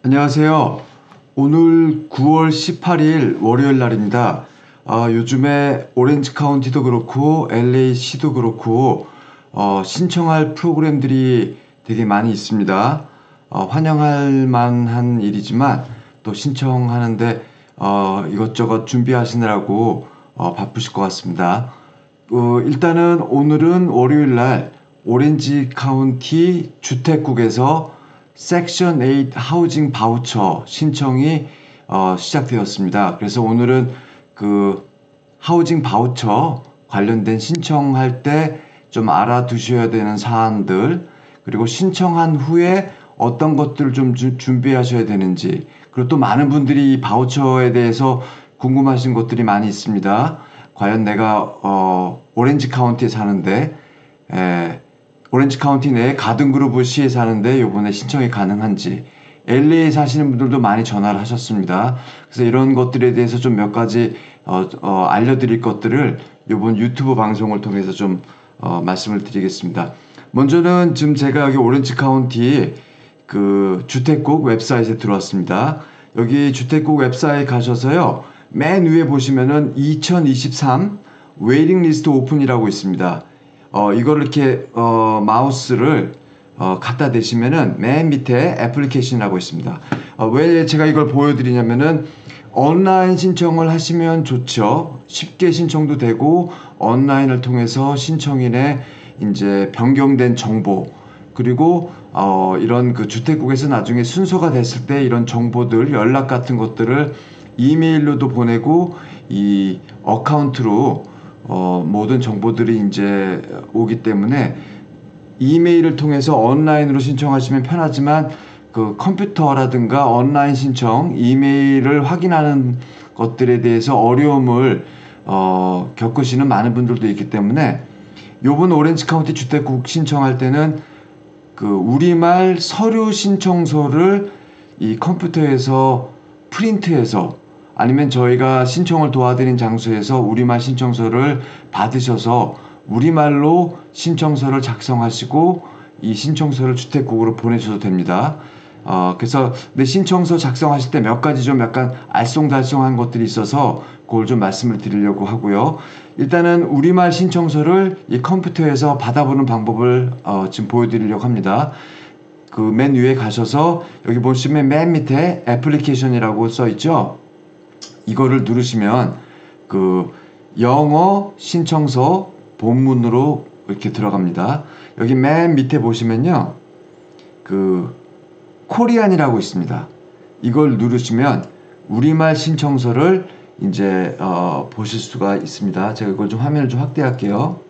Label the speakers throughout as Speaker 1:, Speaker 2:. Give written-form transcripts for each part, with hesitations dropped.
Speaker 1: 안녕하세요. 오늘 9월 18일 월요일 날입니다. 요즘에 오렌지 카운티도 그렇고 LA시도 그렇고 신청할 프로그램들이 되게 많이 있습니다. 환영할 만한 일이지만 또 신청하는데 이것저것 준비하시느라고 바쁘실 것 같습니다. 일단은 오늘은 월요일 날 오렌지 카운티 주택국에서 섹션 8 하우징 바우처 신청이 시작되었습니다. 그래서 오늘은 그 하우징 바우처 관련된 신청할 때 좀 알아두셔야 되는 사안들, 그리고 신청한 후에 어떤 것들을 좀 준비하셔야 되는지, 그리고 또 많은 분들이 이 바우처에 대해서 궁금하신 것들이 많이 있습니다. 과연 내가 오렌지 카운티에 사는데 오렌지 카운티 내에 가든그로브 시에 사는데 요번에 신청이 가능한지, LA에 사시는 분들도 많이 전화를 하셨습니다. 그래서 이런 것들에 대해서 좀 몇 가지 알려드릴 것들을 요번 유튜브 방송을 통해서 좀 말씀을 드리겠습니다. 먼저는 지금 제가 여기 오렌지 카운티 그 주택국 웹사이트에 들어왔습니다. 여기 주택국 웹사이트에 가셔서요, 맨 위에 보시면은 2023 웨이팅 리스트 오픈이라고 있습니다. 이거를 이렇게 마우스를 갖다 대시면은 맨 밑에 애플리케이션이라고 있습니다. 왜 제가 이걸 보여드리냐면은 온라인 신청을 하시면 좋죠. 쉽게 신청도 되고 온라인을 통해서 신청인의 이제 변경된 정보, 그리고 이런 그 주택국에서 나중에 순서가 됐을 때 이런 정보들, 연락 같은 것들을 이메일로도 보내고 이 어카운트로 모든 정보들이 이제 오기 때문에 이메일을 통해서 온라인으로 신청하시면 편하지만 그 컴퓨터라든가 온라인 신청, 이메일을 확인하는 것들에 대해서 어려움을 겪으시는 많은 분들도 있기 때문에 요번 오렌지 카운티 주택국 신청할 때는 그 우리말 서류 신청서를 이 컴퓨터에서 프린트해서, 아니면 저희가 신청을 도와드린 장소에서 우리말 신청서를 받으셔서 우리말로 신청서를 작성하시고 이 신청서를 주택국으로 보내셔도 됩니다. 그래서 내 신청서 작성하실 때 몇 가지 좀 약간 알쏭달쏭한 것들이 있어서 그걸 좀 말씀을 드리려고 하고요. 일단은 우리말 신청서를 이 컴퓨터에서 받아보는 방법을 지금 보여드리려고 합니다. 그 맨 위에 가셔서 여기 보시면 맨 밑에 애플리케이션이라고 써 있죠. 이거를 누르시면 그 영어 신청서 본문으로 이렇게 들어갑니다. 여기 맨 밑에 보시면요, 그 코리안이라고 있습니다. 이걸 누르시면 우리말 신청서를 이제 보실 수가 있습니다. 제가 이걸 좀 화면을 좀 확대할게요.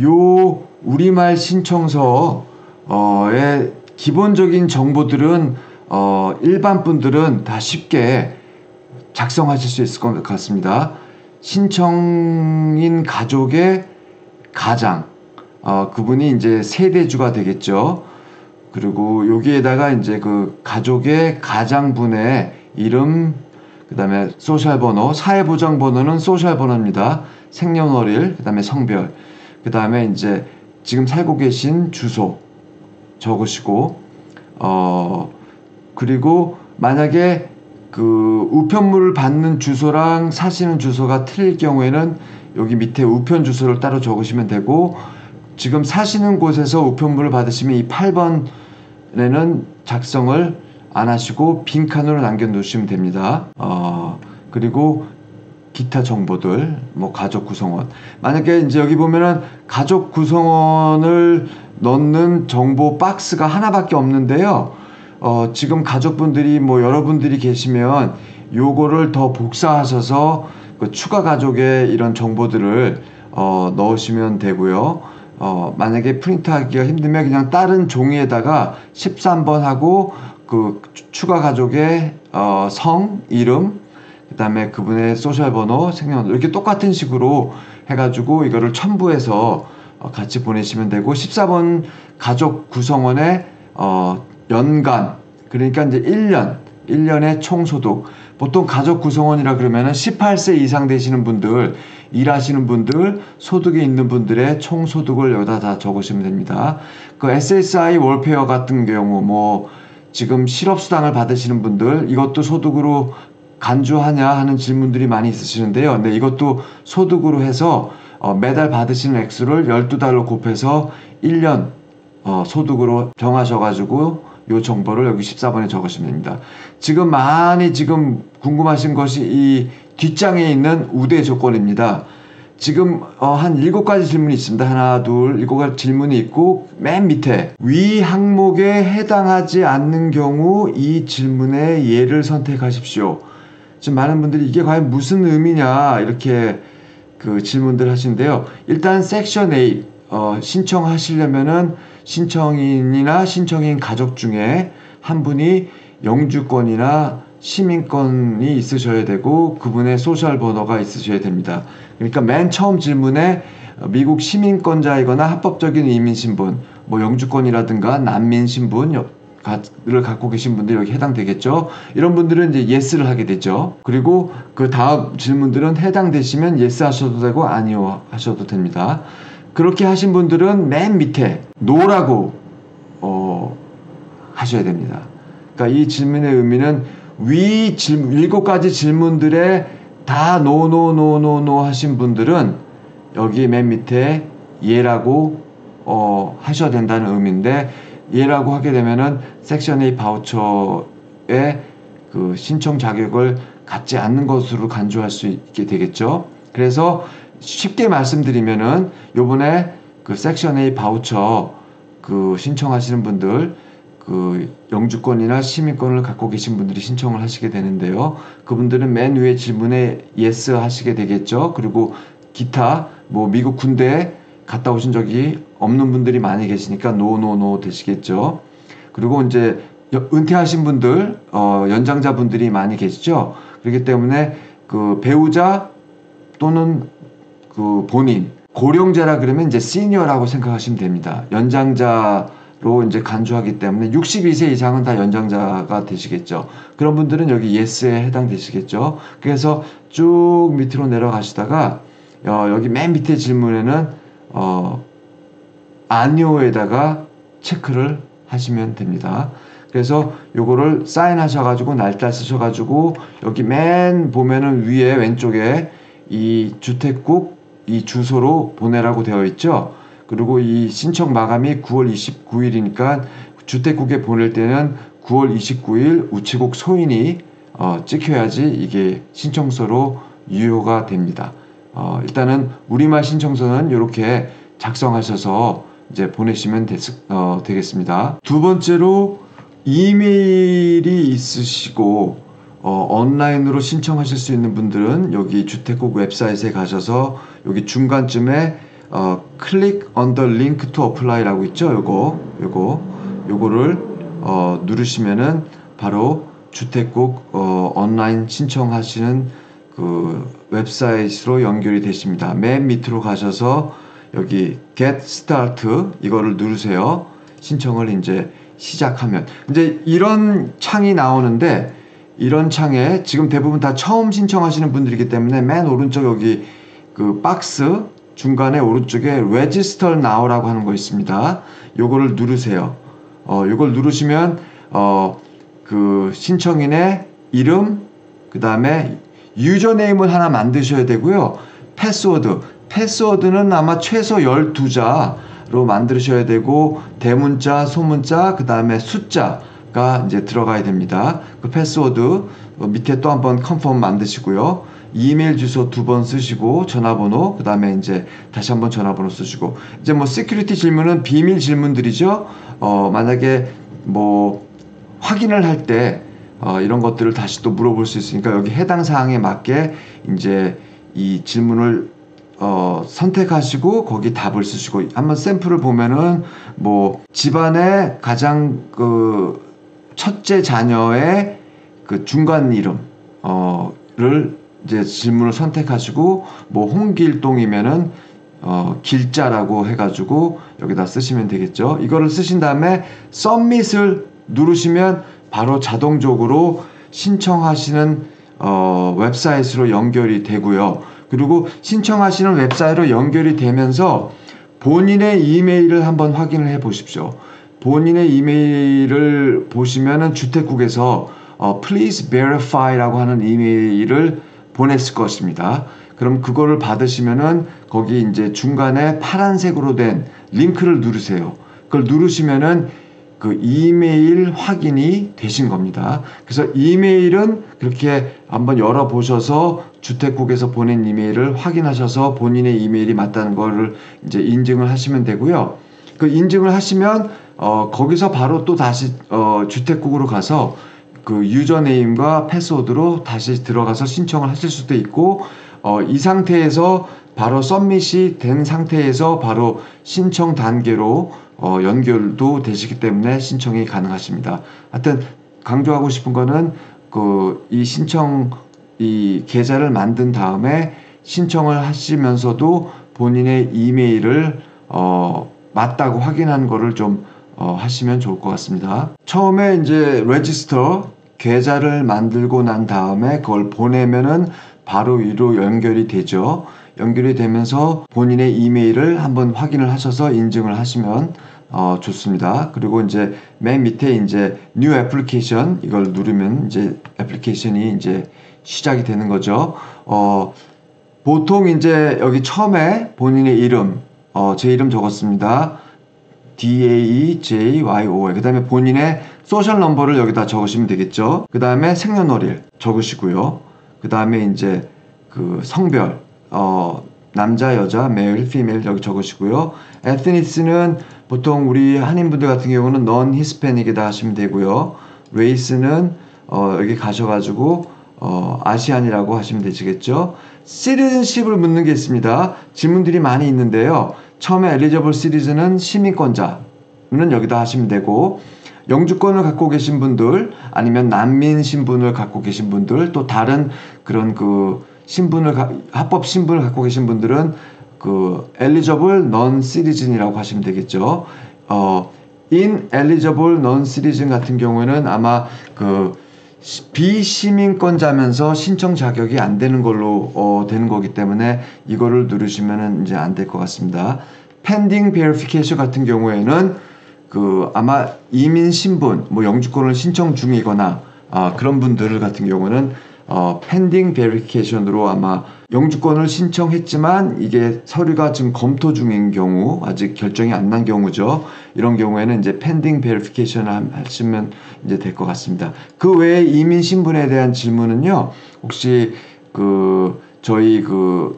Speaker 1: 요 우리말 신청서의 기본적인 정보들은 일반 분들은 다 쉽게 작성하실 수 있을 것 같습니다. 신청인 가족의 가장, 그분이 이제 세대주가 되겠죠. 그리고 여기에다가 이제 그 가족의 가장분의 이름, 그 다음에 소셜 번호, 사회보장 번호는 소셜 번호입니다. 생년월일, 그 다음에 성별, 그 다음에 이제 지금 살고 계신 주소 적으시고, 그리고 만약에 그 우편물을 받는 주소랑 사시는 주소가 틀릴 경우에는 여기 밑에 우편 주소를 따로 적으시면 되고, 지금 사시는 곳에서 우편물을 받으시면 이 8번에는 작성을 안 하시고 빈칸으로 남겨 놓으시면 됩니다. 그리고 기타 정보들, 뭐 가족 구성원, 만약에 이제 여기 보면은 가족 구성원을 넣는 정보 박스가 하나밖에 없는데요. 지금 가족분들이 뭐 여러분들이 계시면 요거를 더 복사하셔서 그 추가 가족의 이런 정보들을 넣으시면 되고요. 만약에 프린트하기가 힘들면 그냥 다른 종이에다가 13번 하고 그 추가 가족의 성, 이름, 그 다음에 그분의 소셜 번호, 생년월일, 이렇게 똑같은 식으로 해가지고 이거를 첨부해서 같이 보내시면 되고, 14번 가족 구성원의 연간, 그러니까 이제 1년의 총소득, 보통 가족 구성원이라 그러면은 18세 이상 되시는 분들, 일하시는 분들, 소득이 있는 분들의 총 소득을 여기다 다 적으시면 됩니다. 그 SSI 월페어 같은 경우 뭐 지금 실업수당을 받으시는 분들 이것도 소득으로 간주하냐 하는 질문들이 많이 있으시는데요. 네, 이것도 소득으로 해서 매달 받으시는 액수를 12달로 곱해서 1년 소득으로 정하셔가지고 요 정보를 여기 14번에 적으시면 됩니다. 지금 많이 지금 궁금하신 것이 이 뒷장에 있는 우대 조건입니다. 지금 한 7가지 질문이 있습니다. 하나, 둘, 7가지 질문이 있고 맨 밑에 위 항목에 해당하지 않는 경우 이 질문의 예를 선택하십시오. 지금 많은 분들이 이게 과연 무슨 의미냐 이렇게 그 질문들 하시는데요. 일단 섹션 A 신청하시려면은 신청인이나 신청인 가족 중에 한 분이 영주권이나 시민권이 있으셔야 되고 그분의 소셜 번호가 있으셔야 됩니다. 그러니까 맨 처음 질문에 미국 시민권자이거나 합법적인 이민 신분, 뭐 영주권이라든가 난민 신분을 갖고 계신 분들이 여기 해당되겠죠. 이런 분들은 이제 예스를 하게 되죠. 그리고 그 다음 질문들은 해당되시면 예스 하셔도 되고 아니요 하셔도 됩니다. 그렇게 하신 분들은 맨 밑에 노라고 하셔야 됩니다. 그러니까 이 질문의 의미는 위 7가지 질문들에 다 노 하신 분들은 여기 맨 밑에 예라고 하셔야 된다는 의미인데 예라고 하게 되면은 섹션 A 바우처의 그 신청 자격을 갖지 않는 것으로 간주할 수 있게 되겠죠. 그래서 쉽게 말씀드리면은 요번에 그 섹션 A 바우처 그 신청하시는 분들 그 영주권이나 시민권을 갖고 계신 분들이 신청을 하시게 되는데요. 그분들은 맨 위에 질문에 yes 하시게 되겠죠. 그리고 기타 뭐 미국 군대에 갔다 오신 적이 없는 분들이 많이 계시니까 no 되시겠죠. 그리고 이제 은퇴하신 분들 연장자 분들이 많이 계시죠. 그렇기 때문에 그 배우자 또는 그 본인 고령자라 그러면 이제 시니어라고 생각하시면 됩니다. 연장자로 이제 간주하기 때문에 62세 이상은 다 연장자가 되시겠죠. 그런 분들은 여기 yes에 해당되시겠죠. 그래서 쭉 밑으로 내려가시다가 여기 맨 밑에 질문에는 아니오에다가 체크를 하시면 됩니다. 그래서 요거를 사인하셔가지고 날짜 쓰셔가지고 여기 맨 보면은 위에 왼쪽에 이 주택국 이 주소로 보내라고 되어 있죠. 그리고 이 신청 마감이 9월 29일이니까 주택국에 보낼 때는 9월 29일 우체국 소인이 찍혀야지 이게 신청서로 유효가 됩니다. 일단은 우리말 신청서는 이렇게 작성하셔서 이제 보내시면 되겠습니다. 두 번째로 이메일이 있으시고 온라인으로 신청하실 수 있는 분들은 여기 주택국 웹사이트에 가셔서 여기 중간쯤에 click on the link to apply라고 있죠. 요거를 누르시면은 바로 주택국 온라인 신청하시는 그 웹사이트로 연결이 되십니다. 맨 밑으로 가셔서 여기 get start 이거를 누르세요. 신청을 이제 시작하면 이제 이런 창이 나오는데 이런 창에 지금 대부분 다 처음 신청하시는 분들이기 때문에 맨 오른쪽 여기 그 박스 중간에 오른쪽에 register now라고 하는 거 있습니다. 요거를 누르세요. 요걸 누르시면 그 신청인의 이름 그 다음에 유저네임을 하나 만드셔야 되고요. 패스워드는 아마 최소 12자로 만드셔야 되고 대문자, 소문자, 그 다음에 숫자가 이제 들어가야 됩니다. 그 패스워드 밑에 또 한번 컨펌 만드시고요. 이메일 주소 2번 쓰시고 전화번호 그 다음에 이제 다시 한번 전화번호 쓰시고 이제 뭐 시큐리티 질문은 비밀 질문들이죠. 만약에 뭐 확인을 할 때 이런 것들을 다시 또 물어볼 수 있으니까 여기 해당 사항에 맞게 이제 이 질문을 선택하시고 거기 답을 쓰시고 한번 샘플을 보면은 뭐 집안의 가장 그 첫째 자녀의 그 중간 이름을 이제 질문을 선택하시고 뭐 홍길동이면은 길자라고 해가지고 여기다 쓰시면 되겠죠. 이거를 쓰신 다음에 submit을 누르시면 바로 자동적으로 신청하시는 웹사이트로 연결이 되고요. 그리고 신청하시는 웹사이트로 연결이 되면서 본인의 이메일을 한번 확인을 해 보십시오. 본인의 이메일을 보시면은 주택국에서 please verify라고 하는 이메일을 보냈을 것입니다. 그럼 그거를 받으시면은 거기 이제 중간에 파란색으로 된 링크를 누르세요. 그걸 누르시면은 그 이메일 확인이 되신 겁니다. 그래서 이메일은 그렇게 한번 열어보셔서 주택국에서 보낸 이메일을 확인하셔서 본인의 이메일이 맞다는 거를 이제 인증을 하시면 되고요. 그 인증을 하시면 거기서 바로 또 다시 주택국으로 가서 그 유저네임과 패스워드로 다시 들어가서 신청을 하실 수도 있고 이 상태에서 바로 서밋이 된 상태에서 바로 신청 단계로 연결도 되시기 때문에 신청이 가능하십니다. 하여튼 강조하고 싶은 거는 이 계좌를 만든 다음에 신청을 하시면서도 본인의 이메일을 맞다고 확인하는 거를 좀 하시면 좋을 것 같습니다. 처음에 이제 레지스터 계좌를 만들고 난 다음에 그걸 보내면은 바로 위로 연결이 되죠. 연결이 되면서 본인의 이메일을 한번 확인을 하셔서 인증을 하시면 좋습니다. 그리고 이제 맨 밑에 이제 New Application 이걸 누르면 이제 애플리케이션이 이제 시작이 되는 거죠. 보통 이제 여기 처음에 본인의 이름, 제 이름 적었습니다. DAEJYO. 그 다음에 본인의 소셜 넘버를 여기다 적으시면 되겠죠. 그 다음에 생년월일 적으시고요. 그 다음에 이제 그 성별, 남자, 여자, 메일, 피메일 여기 적으시고요. 에스니스는 보통 우리 한인분들 같은 경우는 넌 히스패닉이다 하시면 되고요. 레이스는 여기 가셔가지고 아시안이라고 하시면 되시겠죠. 시리즌십을 묻는 게 있습니다. 질문들이 많이 있는데요. 처음에 엘리저블 시리즈는 시민권자는 여기다 하시면 되고, 영주권을 갖고 계신 분들 아니면 난민 신분을 갖고 계신 분들 또 다른 그런 그 합법 신분을 갖고 계신 분들은 그 eligible non-citizen이라고 하시면 되겠죠. ineligible non-citizen 같은 경우에는 아마 그 비시민권자면서 신청 자격이 안 되는 걸로 되는 거기 때문에 이거를 누르시면은 이제 안 될 것 같습니다. pending verification 같은 경우에는 그 아마 이민 신분, 뭐 영주권을 신청 중이거나 그런 분들 같은 경우는 pending verification으로 아마 영주권을 신청했지만 이게 서류가 지금 검토 중인 경우, 아직 결정이 안 난 경우죠. 이런 경우에는 이제 pending verification을 하시면 이제 될 것 같습니다. 그 외에 이민 신분에 대한 질문은요, 혹시 저희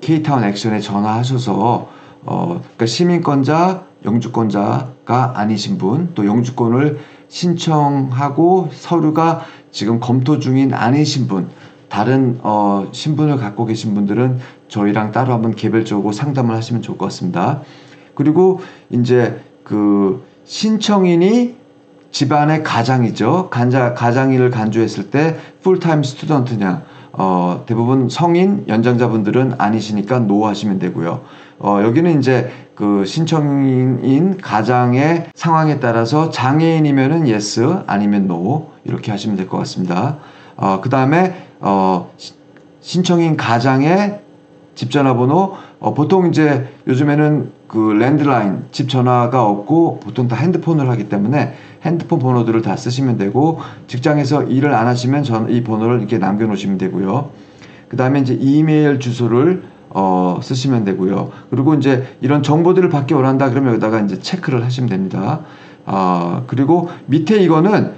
Speaker 1: K-타운 액션에 전화하셔서 그러니까 시민권자, 영주권자가 아니신 분, 또 영주권을 신청하고 서류가 지금 검토 중인 아니신 분, 다른 신분을 갖고 계신 분들은 저희랑 따로 한번 개별적으로 상담을 하시면 좋을 것 같습니다. 그리고 이제 그 신청인이 집안의 가장이죠. 가장일을 간주했을 때 풀타임 스튜던트냐, 대부분 성인 연장자분들은 아니시니까 노 하시면 되고요. 여기는 이제 그 신청인 가장의 상황에 따라서 장애인이면은 yes 아니면 no 이렇게 하시면 될 것 같습니다. 그 다음에 신청인 가장의 집 전화번호, 보통 이제 요즘에는 그 랜드라인 집 전화가 없고 보통 다 핸드폰을 하기 때문에 핸드폰 번호들을 다 쓰시면 되고, 직장에서 일을 안 하시면 이 번호를 이렇게 남겨놓으시면 되고요. 그 다음에 이제 이메일 주소를 쓰시면 되고요. 그리고 이제 이런 정보들을 받기 원한다 그러면 여기다가 이제 체크를 하시면 됩니다. 그리고 밑에 이거는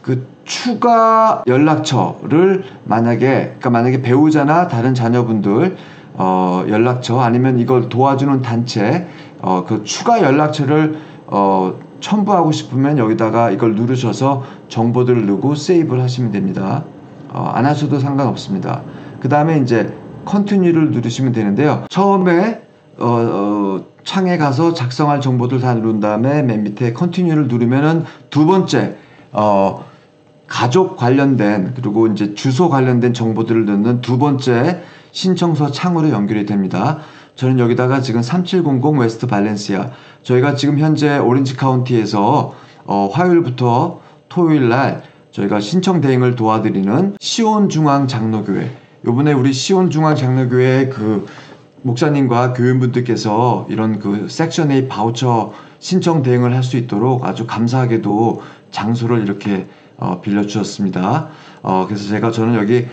Speaker 1: 그 추가 연락처를 만약에 배우자나 다른 자녀분들 연락처 아니면 이걸 도와주는 단체 그 추가 연락처를 첨부하고 싶으면 여기다가 이걸 누르셔서 정보들을 넣고 세이브를 하시면 됩니다. 안 하셔도 상관없습니다. 그 다음에 이제 컨티뉴를 누르시면 되는데요. 처음에 창에 가서 작성할 정보들 다 누른 다음에 맨 밑에 컨티뉴를 누르면은 두 번째 가족 관련된 그리고 이제 주소 관련된 정보들을 넣는 두 번째 신청서 창으로 연결이 됩니다. 저는 여기다가 지금 3700 웨스트 발렌시아, 저희가 지금 현재 오렌지 카운티에서 화요일부터 토요일 날 저희가 신청 대행을 도와드리는 시온 중앙 장로교회, 요번에 우리 시온중앙장로교회 그 목사님과 교인분들께서 이런 그 섹션 A 바우처 신청 대행을 할 수 있도록 아주 감사하게도 장소를 이렇게 빌려주셨습니다. 그래서 저는 여기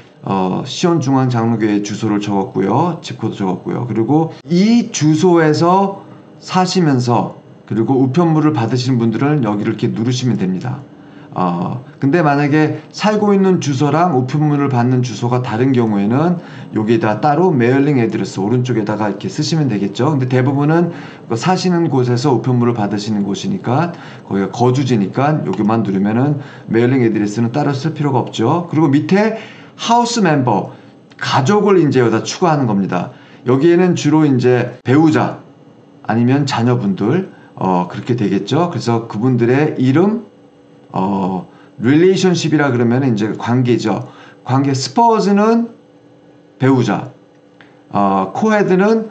Speaker 1: 시온중앙장로교회 주소를 적었고요. 집코도 적었고요. 그리고 이 주소에서 사시면서 그리고 우편물을 받으시는 분들은 여기를 이렇게 누르시면 됩니다. 근데 만약에 살고 있는 주소랑 우편물을 받는 주소가 다른 경우에는 여기다 따로 메일링 애드레스 오른쪽에다가 이렇게 쓰시면 되겠죠. 근데 대부분은 사시는 곳에서 우편물을 받으시는 곳이니까 거기가 거주지니까 여기만 누르면은 메일링 애드레스는 따로 쓸 필요가 없죠. 그리고 밑에 하우스 멤버 가족을 이제 여기다 추가하는 겁니다. 여기에는 주로 이제 배우자 아니면 자녀분들 그렇게 되겠죠. 그래서 그분들의 이름 relationship이라 그러면 이제 관계죠. 관계. 스퍼즈는 배우자, 코헤드는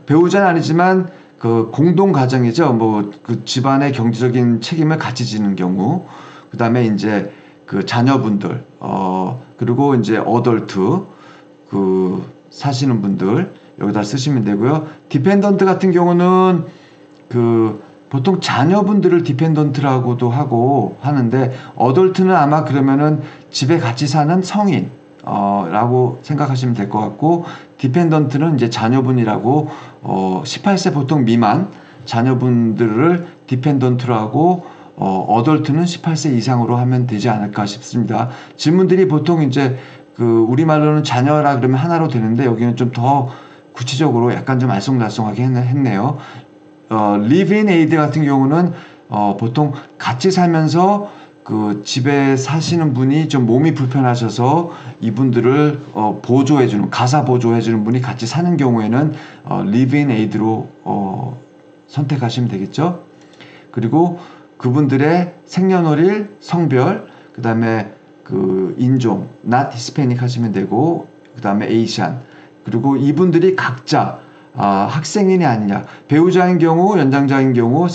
Speaker 1: 배우자는 아니지만 그 공동 가정이죠. 뭐 그 집안의 경제적인 책임을 같이 지는 경우. 그 다음에 이제 그 자녀분들, 그리고 이제 어덜트 그 사시는 분들 여기다 쓰시면 되고요. 디펜던트 같은 경우는 그 보통 자녀분들을 디펜던트라고도 하고 하는데 어덜트는 아마 그러면은 집에 같이 사는 성인 라고 생각하시면 될 것 같고 디펜던트는 이제 자녀분이라고 18세 보통 미만 자녀분들을 디펜던트로 하고 어덜트는 18세 이상으로 하면 되지 않을까 싶습니다. 질문들이 보통 이제 그 우리말로는 자녀라 그러면 하나로 되는데 여기는 좀 더 구체적으로 약간 좀 알쏭달쏭하게 했네요. live-in aid 같은 경우는 보통 같이 살면서 그 집에 사시는 분이 좀 몸이 불편하셔서 이분들을 보조해주는 가사 보조해주는 분이 같이 사는 경우에는 live-in aid로 선택하시면 되겠죠. 그리고 그분들의 생년월일, 성별, 그 다음에 그 인종, not Hispanic 하시면 되고, 그 다음에 Asian, 그리고 이분들이 각자 학생이냐 아니냐, 배우자인 경우, 연장자인 경우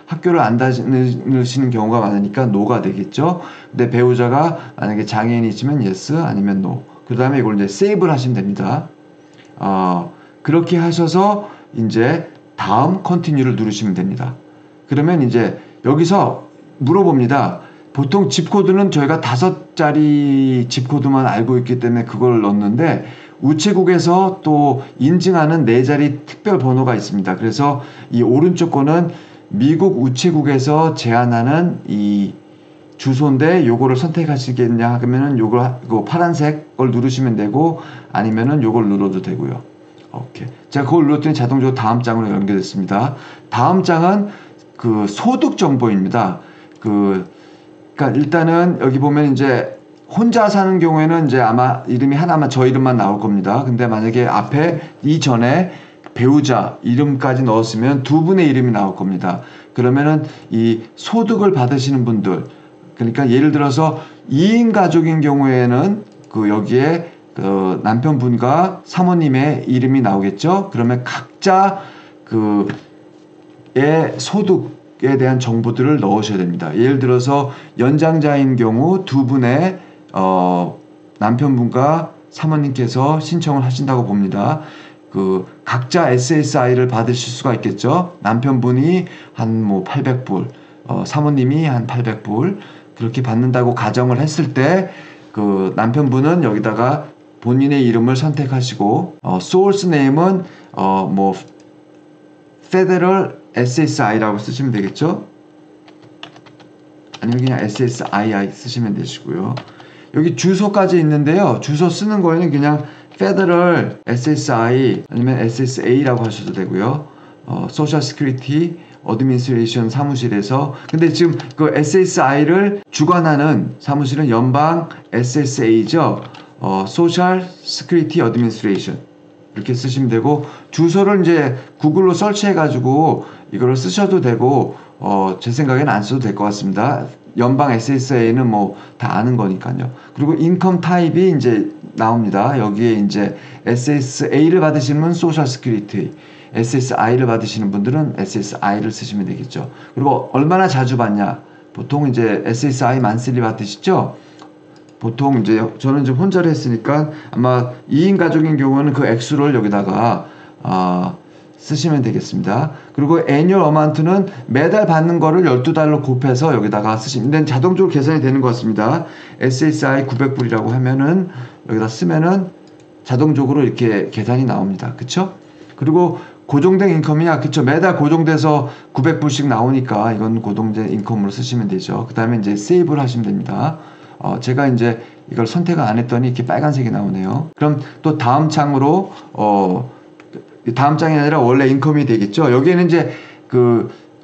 Speaker 1: 학교를 안 다니시는 경우가 많으니까 no가 되겠죠. 근데 배우자가 만약에 장애인이시면 yes 아니면 no. 그 다음에 이걸 이제 save를 하시면 됩니다. 그렇게 하셔서 이제 다음 continue를 누르시면 됩니다. 그러면 이제 여기서 물어봅니다. 보통 집코드는 저희가 5자리 집코드만 알고 있기 때문에 그걸 넣었는데 우체국에서 또 인증하는 4자리 특별 번호가 있습니다. 그래서 이 오른쪽 거는 미국 우체국에서 제안하는 이 주소인데 요거를 선택하시겠냐 하면은 이거 파란색 걸 누르시면 되고 아니면은 요걸 눌러도 되고요. 오케이. 제가 그걸 눌렀더니 자동적으로 다음 장으로 연결됐습니다. 다음 장은 그 소득 정보입니다. 그러니까 일단은 여기 보면 이제 혼자 사는 경우에는 이제 아마 이름이 하나만 저 이름만 나올 겁니다. 근데 만약에 앞에 이전에 배우자 이름까지 넣었으면 두 분의 이름이 나올 겁니다. 그러면은 이 소득을 받으시는 분들, 그러니까 예를 들어서 2인 가족인 경우에는 그 여기에 그 남편분과 사모님의 이름이 나오겠죠. 그러면 각자 그의 소득에 대한 정보들을 넣으셔야 됩니다. 예를 들어서 연장자인 경우 두 분의 남편분과 사모님께서 신청을 하신다고 봅니다. 그 각자 SSI를 받으실 수가 있겠죠. 남편분이 한 뭐 800불, 사모님이 한 800불 그렇게 받는다고 가정을 했을 때 그 남편분은 여기다가 본인의 이름을 선택하시고 source name은 뭐 Federal SSI라고 쓰시면 되겠죠. 아니면 그냥 SSII 쓰시면 되시고요. 여기 주소까지 있는데요. 주소 쓰는 거에는 그냥 Federal SSI 아니면 SSA라고 하셔도 되고요. Social Security Administration 사무실에서 근데 지금 그 SSI를 주관하는 사무실은 연방 SSA죠. Social Security Administration 이렇게 쓰시면 되고 주소를 이제 구글로 설치해 가지고 이거를 쓰셔도 되고 제 생각에는 안 써도 될 것 같습니다. 연방 SSA는 뭐 다 아는 거니까요. 그리고 인컴 타입이 이제 나옵니다. 여기에 이제 SSA를 받으시는 분은 소셜 스큐리티, SSI를 받으시는 분들은 SSI를 쓰시면 되겠죠. 그리고 얼마나 자주 받냐? 보통 이제 SSI 만슬리 받으시죠? 보통 이제 저는 좀 혼자를 했으니까 아마 2인 가족인 경우는 그 액수를 여기다가 쓰시면 되겠습니다. 그리고 애뉴얼 어마운트는 매달 받는 거를 12달러 곱해서 여기다가 쓰시면 근데 자동적으로 계산이 되는 것 같습니다. SSI 900불이라고 하면은 여기다 쓰면은 자동적으로 이렇게 계산이 나옵니다. 그쵸? 그리고 고정된 인컴이냐? 그쵸? 매달 고정돼서 900불씩 나오니까 이건 고정된 인컴으로 쓰시면 되죠. 그 다음에 이제 세이브를 하시면 됩니다. 제가 이제 이걸 선택을 안 했더니 이렇게 빨간색이 나오네요. 그럼 또 다음 창으로, 다음 장이 아니라 원래 인컴이 되겠죠. 여기에는 이제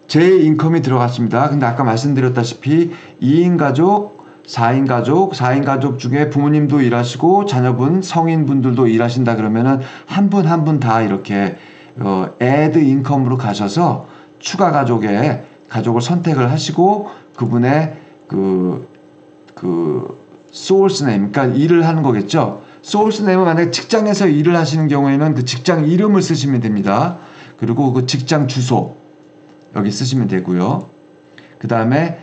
Speaker 1: 제 인컴이 들어갔습니다. 근데 아까 말씀드렸다시피 2인 가족, 4인 가족 중에 부모님도 일하시고 자녀분, 성인분들도 일하신다 그러면은 한 분 한 분 다 이렇게 add income으로 가셔서 추가 가족을 선택을 하시고 그분의 source name, 그러니까 일을 하는 거겠죠. source name은 만약에 직장에서 일을 하시는 경우에는 그 직장 이름을 쓰시면 됩니다. 그리고 그 직장 주소 여기 쓰시면 되고요. 그 다음에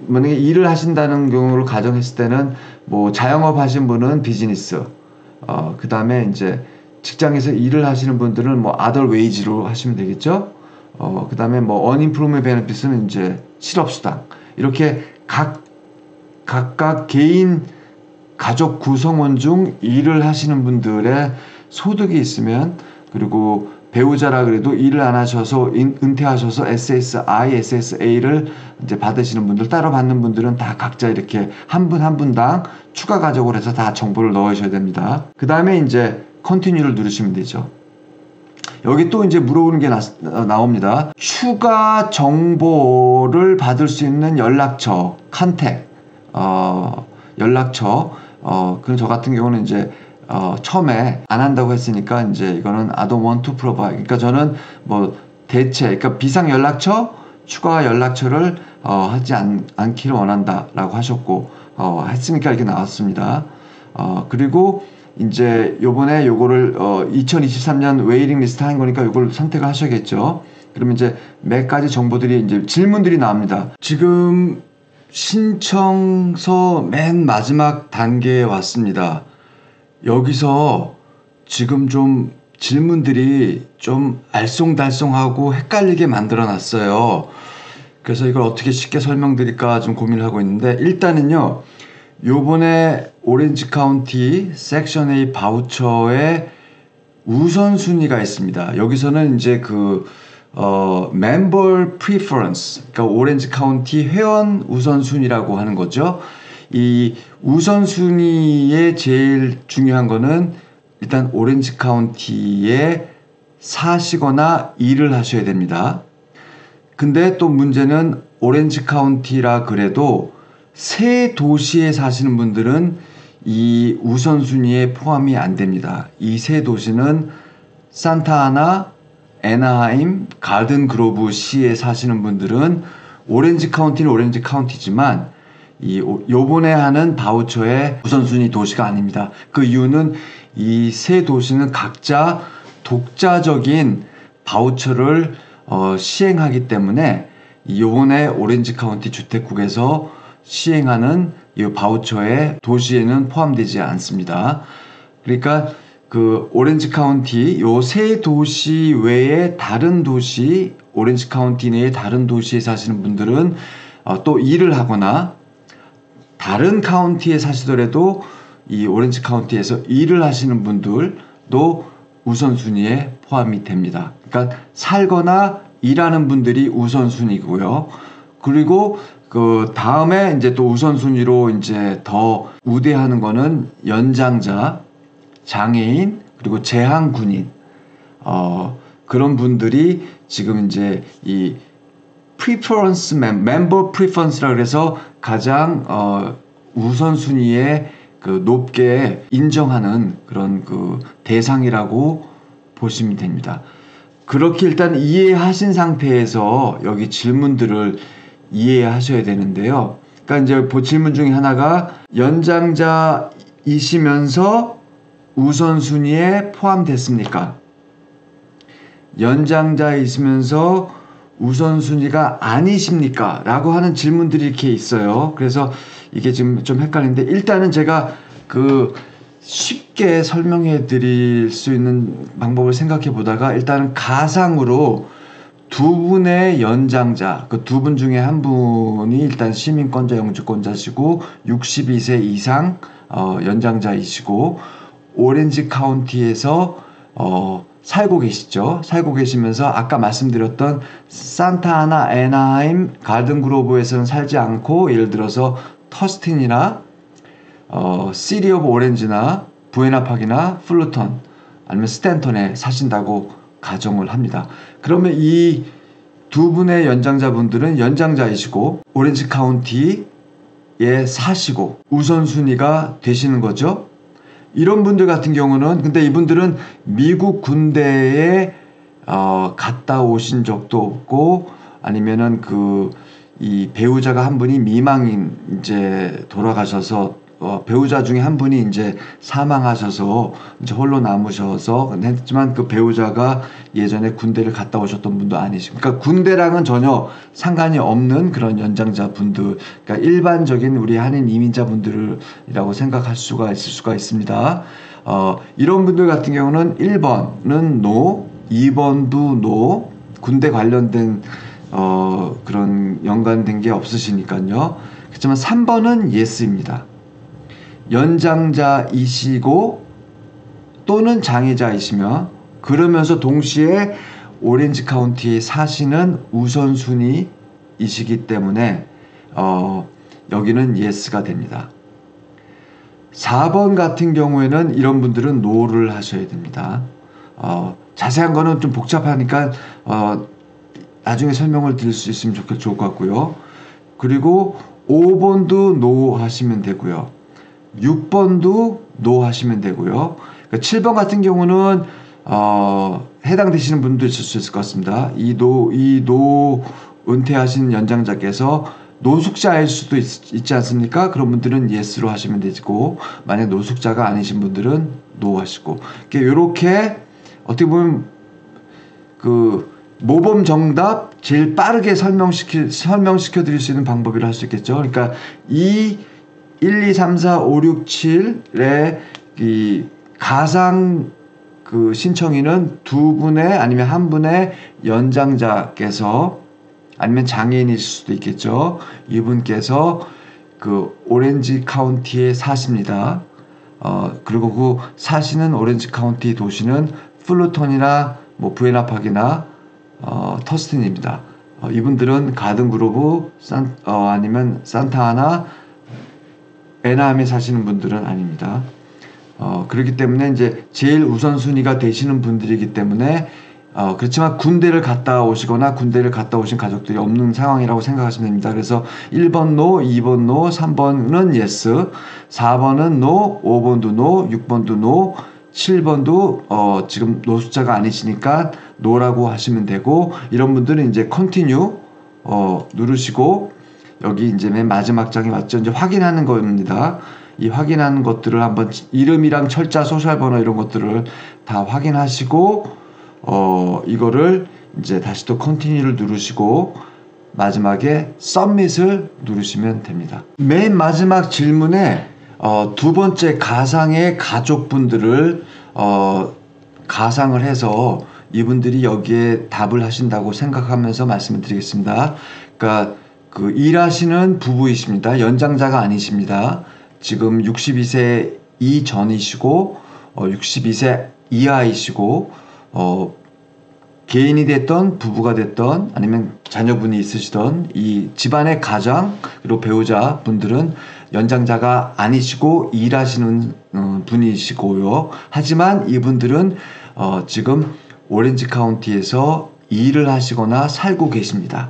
Speaker 1: 만약에 일을 하신다는 경우를 가정했을 때는 뭐 자영업 하신 분은 비즈니스, 그 다음에 이제 직장에서 일을 하시는 분들은 뭐 other wage로 하시면 되겠죠. 그 다음에 뭐 unemployment benefits는 이제 실업수당. 이렇게 각각 개인 가족 구성원 중 일을 하시는 분들의 소득이 있으면, 그리고 배우자라 그래도 일을 안 하셔서 은퇴하셔서 SSI, SSA를 이제 받으시는 분들, 따로 받는 분들은 다 각자 이렇게 한 분 한 분당 추가 가족을 해서 다 정보를 넣으셔야 됩니다. 그 다음에 이제 컨티뉴를 누르시면 되죠. 여기 또 이제 물어보는 게 나옵니다. 추가 정보를 받을 수 있는 연락처, 컨택, 연락처. 그럼 저 같은 경우는 이제 처음에 안 한다고 했으니까 이제 이거는 I don't want to provide. 그러니까 저는 뭐 그러니까 비상 연락처, 추가 연락처를 하지 않기를 원한다라고 하셨고, 했으니까 이렇게 나왔습니다. 그리고 이제 요번에 요거를 2023년 웨이팅 리스트 한 거니까 요걸 선택을 하셔야겠죠. 그러면 이제 몇 가지 정보들이 이제 질문들이 나옵니다. 지금 신청서 맨 마지막 단계에 왔습니다. 여기서 지금 좀 질문들이 좀 알쏭달쏭하고 헷갈리게 만들어 놨어요. 그래서 이걸 어떻게 쉽게 설명드릴까 좀 고민을 하고 있는데, 일단은요, 요번에 오렌지 카운티 섹션 A 바우처의 우선순위가 있습니다. 여기서는 이제 member preference, 그러니까 오렌지 카운티 회원 우선순위라고 하는 거죠. 이 우선순위에 제일 중요한 거는 일단 오렌지 카운티에 사시거나 일을 하셔야 됩니다. 근데 또 문제는 오렌지 카운티라 그래도 새 도시에 사시는 분들은 이 우선순위에 포함이 안 됩니다. 이 세 도시는 산타아나, 애나하임, 가든 그로브 시에 사시는 분들은 오렌지 카운티는 오렌지 카운티지만 요번에 하는 바우처의 우선순위 도시가 아닙니다. 그 이유는 이 세 도시는 각자 독자적인 바우처를 시행하기 때문에 요번에 오렌지 카운티 주택국에서 시행하는 이 바우처의 도시에는 포함되지 않습니다. 그러니까 오렌지 카운티 요 세 도시 외에 다른 도시, 오렌지 카운티 내의 다른 도시에 사시는 분들은 또 일을 하거나 다른 카운티에 사시더라도 이 오렌지 카운티에서 일을 하시는 분들도 우선순위에 포함이 됩니다. 그러니까 살거나 일하는 분들이 우선순위고요. 그리고 다음에 이제 또 우선순위로 이제 더 우대하는 거는 연장자, 장애인, 그리고 재향군인, 그런 분들이 지금 이제 이 preference member preference라 그래서 가장 우선순위에 높게 인정하는 그런 대상이라고 보시면 됩니다. 그렇게 일단 이해하신 상태에서 여기 질문들을 이해하셔야 되는데요. 그러니까 이제 질문 중에 하나가 연장자이시면서 우선순위에 포함됐습니까? 연장자이시면서 우선순위가 아니십니까? 라고 하는 질문들이 이렇게 있어요. 그래서 이게 지금 좀 헷갈리는데, 일단은 제가 쉽게 설명해 드릴 수 있는 방법을 생각해 보다가, 일단은 가상으로 두 분의 연장자, 그 두 분 중에 한 분이 일단 시민권자, 영주권자시고 62세 이상 연장자이시고 오렌지 카운티에서 살고 계시죠. 살고 계시면서 아까 말씀드렸던 산타아나, 애나하임, 가든그로브에서는 살지 않고, 예를 들어서 터스틴이나 시리 오브 오렌지나 부에나팍이나 플루턴 아니면 스탠턴에 사신다고 가정을 합니다. 그러면 이 두 분의 연장자분들은 연장자이시고 오렌지 카운티에 사시고 우선순위가 되시는 거죠. 이런 분들 같은 경우는, 근데 이분들은 미국 군대에 갔다 오신 적도 없고, 아니면은 이 배우자가 한 분이 미망인 이제 돌아가셔서 배우자 중에 한 분이 이제 사망하셔서 이제 홀로 남으셔서 했지만, 그 배우자가 예전에 군대를 갔다 오셨던 분도 아니시고, 그러니까 군대랑은 전혀 상관이 없는 그런 연장자 분들, 그러니까 일반적인 우리 한인 이민자 분들이라고 생각할 수가 있을 수가 있습니다. 이런 분들 같은 경우는 1번은 NO, 2번도 NO, 군대 관련된 그런 연관된 게 없으시니까요. 그렇지만 3번은 YES입니다. 연장자이시고 또는 장애자이시며, 그러면서 동시에 오렌지 카운티에 사시는 우선순위이시기 때문에 여기는 YES가 됩니다. 4번 같은 경우에는 이런 분들은 NO를 하셔야 됩니다. 자세한 거는 좀 복잡하니까 나중에 설명을 드릴 수 있으면 좋을 것 같고요. 그리고 5번도 NO 하시면 되고요. 6번도 NO 하시면 되고요. 그러니까 7번 같은 경우는 해당되시는 분도 있을 수 있을 것 같습니다. 이 NO 은퇴하신 연장자께서 노숙자일 수도 있지 않습니까? 그런 분들은 YES로 하시면 되고, 만약 노숙자가 아니신 분들은 NO 하시고, 이렇게 어떻게 보면 모범 정답 제일 빠르게 설명시켜 드릴 수 있는 방법이라 할 수 있겠죠. 그러니까 이 1, 2, 3, 4, 5, 6, 7의 이 가상 신청인은 두 분의 아니면 한 분의 연장자께서, 아니면 장애인일 수도 있겠죠. 이분께서 오렌지 카운티에 사십니다. 그리고 사시는 오렌지 카운티 도시는 플루턴이나 부에나팍이나 터스틴입니다. 이분들은 가든그로브 아니면 산타아나, 애나하임에 사시는 분들은 아닙니다. 그렇기 때문에 이제 제일 우선순위가 되시는 분들이기 때문에, 그렇지만 군대를 갔다 오시거나 군대를 갔다 오신 가족들이 없는 상황이라고 생각하시면 됩니다. 그래서 1번 NO, 2번 NO, 3번은 YES, 4번은 NO, 5번도 NO, 6번도 NO, 7번도 지금 노숙자가 아니시니까 NO라고 하시면 되고, 이런 분들은 이제 Continue 누르시고, 여기 이제 맨 마지막 장에 맞죠? 이제 확인하는 겁니다. 이 확인하는 것들을 한번 이름이랑 철자, 소셜 번호 이런 것들을 다 확인하시고, 이거를 이제 다시 또 Continue를 누르시고, 마지막에 Submit을 누르시면 됩니다. 맨 마지막 질문에 두 번째 가상의 가족분들을 가상을 해서 이분들이 여기에 답을 하신다고 생각하면서 말씀을 드리겠습니다. 그러니까 일하시는 부부이십니다. 연장자가 아니십니다. 지금 62세 이전이시고 62세 이하이시고 개인이 됐던 부부가 됐던 아니면 자녀분이 있으시던 이 집안의 가장 그리고 배우자 분들은 연장자가 아니시고 일하시는 분이시고요. 하지만 이분들은 지금 오렌지 카운티에서 일을 하시거나 살고 계십니다.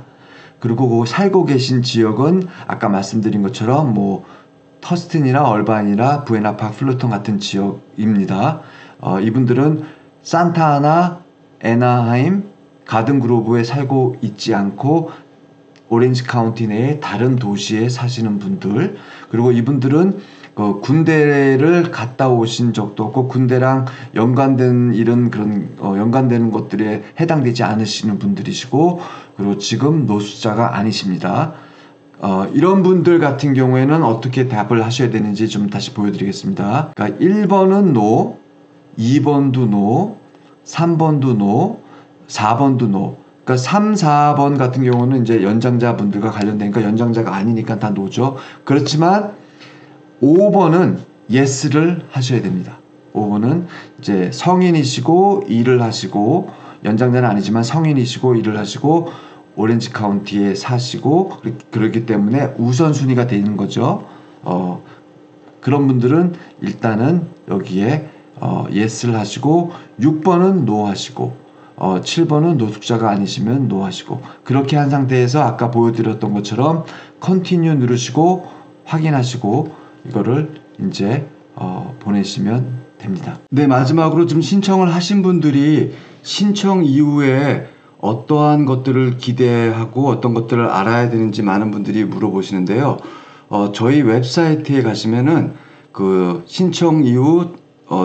Speaker 1: 그리고 그 살고 계신 지역은 아까 말씀드린 것처럼 터스틴이나 얼바인이나 부에나팍, 플루턴 같은 지역입니다. 이분들은 산타아나, 애나하임, 가든그로브에 살고 있지 않고 오렌지 카운티 내의 다른 도시에 사시는 분들, 그리고 이분들은 그 군대를 갔다 오신 적도 없고 군대랑 연관된 이런 그런 연관되는 것들에 해당되지 않으시는 분들이시고, 그리고 지금 노숙자가 아니십니다. 이런 분들 같은 경우에는 어떻게 답을 하셔야 되는지 좀 다시 보여드리겠습니다. 그러니까 1번은 노, 2번도 노, 3번도 노, 4번도 노. 그러니까 3, 4번 같은 경우는 이제 연장자 분들과 관련되니까 연장자가 아니니까 다 노죠. 그렇지만 5번은 yes를 하셔야 됩니다. 5번은 이제 성인이시고 일을 하시고, 연장자는 아니지만 성인이시고 일을 하시고 오렌지 카운티에 사시고 그렇기 때문에 우선순위가 되는 거죠. 그런 분들은 일단은 여기에 yes를 하시고, 6번은 no 하시고, 7번은 노숙자가 아니시면 no 하시고, 그렇게 한 상태에서 아까 보여드렸던 것처럼 continue 누르시고 확인하시고 이거를 이제 보내시면 됩니다. 네, 마지막으로 좀 신청을 하신 분들이 신청 이후에 어떠한 것들을 기대하고 어떤 것들을 알아야 되는지 많은 분들이 물어보시는데요. 저희 웹사이트에 가시면은 그 신청 이후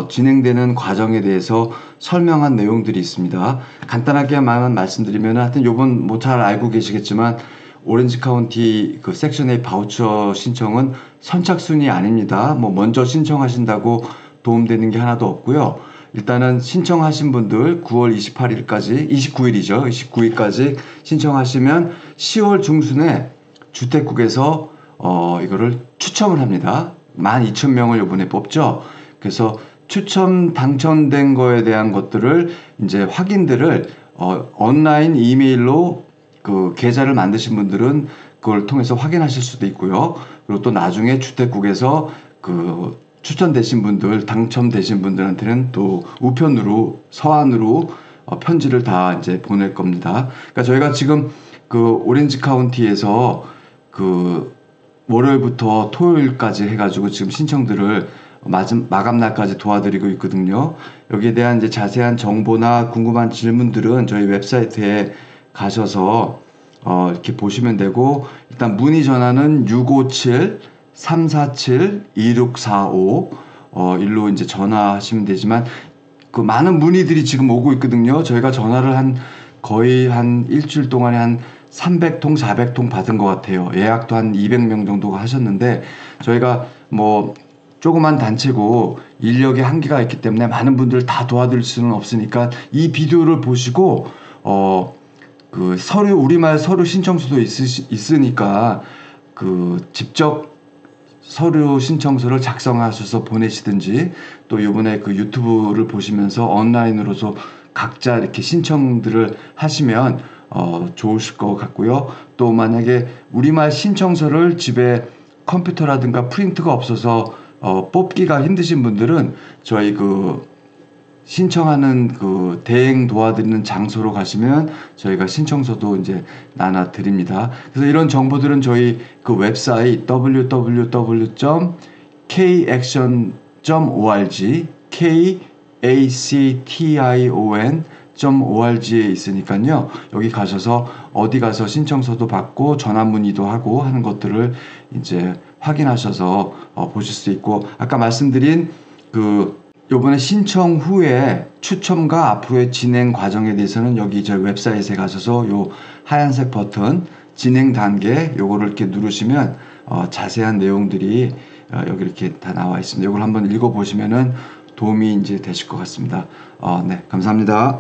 Speaker 1: 진행되는 과정에 대해서 설명한 내용들이 있습니다. 간단하게만 말씀드리면, 하여튼 요번 뭐 잘 알고 계시겠지만 오렌지 카운티 그 섹션 A 바우처 신청은 선착순이 아닙니다. 뭐 먼저 신청하신다고 도움되는 게 하나도 없고요. 일단은 신청하신 분들 9월 28일까지, 29일이죠. 29일까지 신청하시면 10월 중순에 주택국에서 이거를 추첨을 합니다. 12,000명을 이번에 뽑죠. 그래서 추첨 당첨된 거에 대한 것들을 이제 확인들을 온라인 이메일로 그 계좌를 만드신 분들은 그걸 통해서 확인하실 수도 있고요. 그리고 또 나중에 주택국에서 그 추천되신 분들, 당첨되신 분들한테는 또 우편으로, 서한으로 편지를 다 이제 보낼 겁니다. 그러니까 저희가 지금 그 오렌지 카운티에서 그 월요일부터 토요일까지 해가지고 지금 신청들을 마감날까지 도와드리고 있거든요. 여기에 대한 이제 자세한 정보나 궁금한 질문들은 저희 웹사이트에 가셔서 이렇게 보시면 되고, 일단 문의 전화는 657-347-2645 일로 이제 전화하시면 되지만, 그 많은 문의들이 지금 오고 있거든요. 저희가 전화를 거의 한 일주일 동안에 한 300통, 400통 받은 것 같아요. 예약도 한 200명 정도가 하셨는데, 저희가 뭐 조그만 단체고 인력의 한계가 있기 때문에 많은 분들을 다 도와드릴 수는 없으니까 이 비디오를 보시고 그 우리말 서류 신청서도 있으니까 그 직접 서류 신청서를 작성하셔서 보내시든지, 또 이번에 그 유튜브를 보시면서 온라인으로서 각자 이렇게 신청들을 하시면 좋으실 것 같고요. 또 만약에 우리말 신청서를 집에 컴퓨터라든가 프린트가 없어서 뽑기가 힘드신 분들은 저희 그 신청하는 그 대행 도와드리는 장소로 가시면 저희가 신청서도 이제 나눠 드립니다. 그래서 이런 정보들은 저희 그 웹사이트 www.kaction.org KACTION.org에 있으니까요. 여기 가셔서 어디 가서 신청서도 받고 전화 문의도 하고 하는 것들을 이제 확인하셔서 보실 수 있고, 아까 말씀드린 그 요번에 신청 후에 추첨과 앞으로의 진행 과정에 대해서는 여기 저희 웹사이트에 가셔서 요 하얀색 버튼 진행 단계 요거를 이렇게 누르시면 자세한 내용들이 여기 이렇게 다 나와 있습니다. 요걸 한번 읽어보시면은 도움이 이제 되실 것 같습니다. 네, 감사합니다.